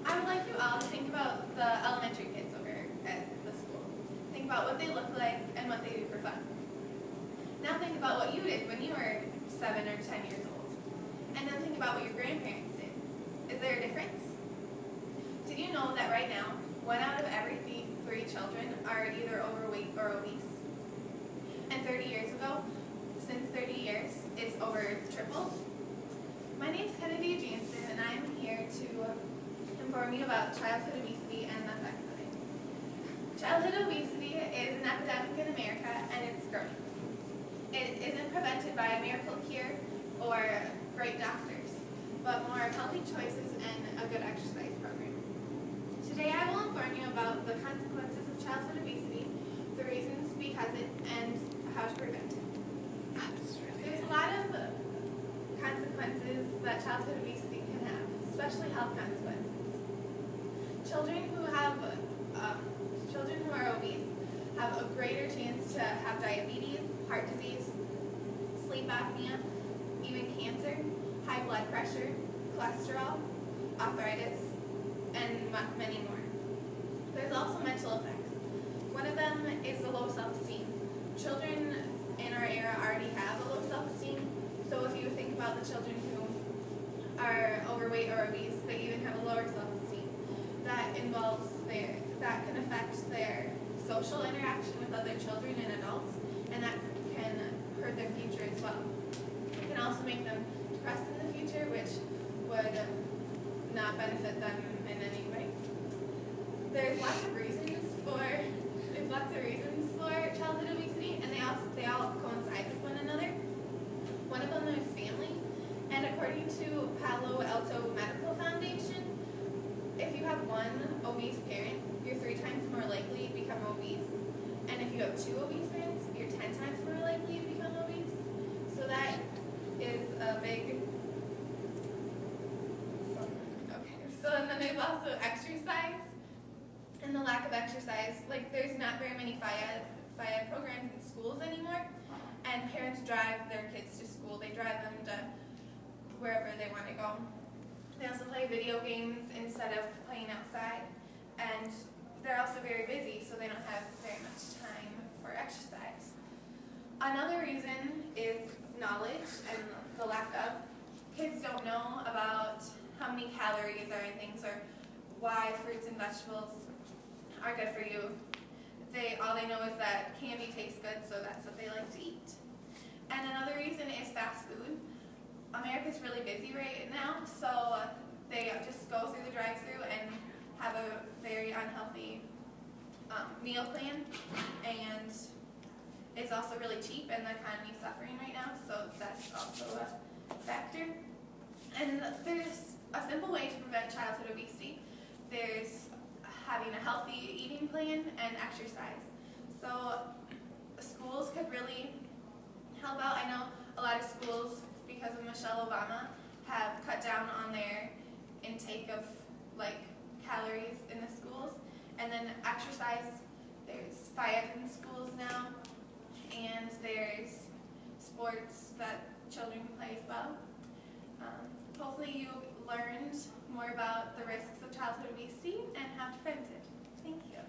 I would like you all to think about the elementary kids over at the school. Think about what they look like and what they do for fun. Now think about what you did when you were 7 or 10 years old. And then think about what your grandparents did. Is there a difference? Did you know that right now, 1 out of every 3 children are either overweight or obese? And 30 years ago, since 30 years, it's over tripled. My name is Kennedy Jansen, and I'm here to inform you about childhood obesity and the effects of it. Childhood obesity is an epidemic in America, and it's growing. It isn't prevented by a miracle cure or great doctors, but more healthy choices and a good exercise program. Today I will inform you about the consequences of childhood obesity, the reasons because it, and how to prevent it. There's a lot of consequences that childhood obesity can have, especially health consequences. Children who are obese have a greater chance to have diabetes, heart disease, sleep apnea, even cancer, high blood pressure, cholesterol, arthritis, and many more. There's also mental effects. One of them is the low self-esteem. Children in our era already have a low self-esteem, so if you think about the children who are overweight or obese, they even have a lower self-esteem. That can affect their social interaction with other children and adults, and that can hurt their future as well. It can also make them depressed in the future, which would not benefit them in any way. There's lots of reasons for childhood obesity, and they all coincide with one another. One of them is family, and according to Palo Alto Medical Foundation, if you have one obese parent, you're 3 times more likely to become obese. And if you have 2 obese parents, you're 10 times more likely to become obese. So that is a big... and then there's also exercise. And the lack of exercise. Like, there's not very many FIAD programs in schools anymore. And parents drive their kids to school. They drive them to wherever they want to go. They also play video games instead of playing outside, and they're also very busy, so they don't have very much time for exercise. Another reason is knowledge and the lack of. Kids don't know about how many calories are in things or why fruits and vegetables are good for you. All they know is that candy tastes good, so that's what they like to eat. And another reason is fast food. America's really busy right now, so they just go through the drive-thru and have a very unhealthy meal plan, and it's also really cheap, and the economy's suffering right now, so that's also a factor. And there's a simple way to prevent childhood obesity. There's having a healthy eating plan and exercise. So schools could really help out. I know a lot of schools, because of Michelle Obama, have cut down on their intake of calories in the schools. And then exercise, there's FIAD in schools now, and there's sports that children can play as well. Hopefully you learned more about the risks of childhood obesity and how to prevent it. Thank you.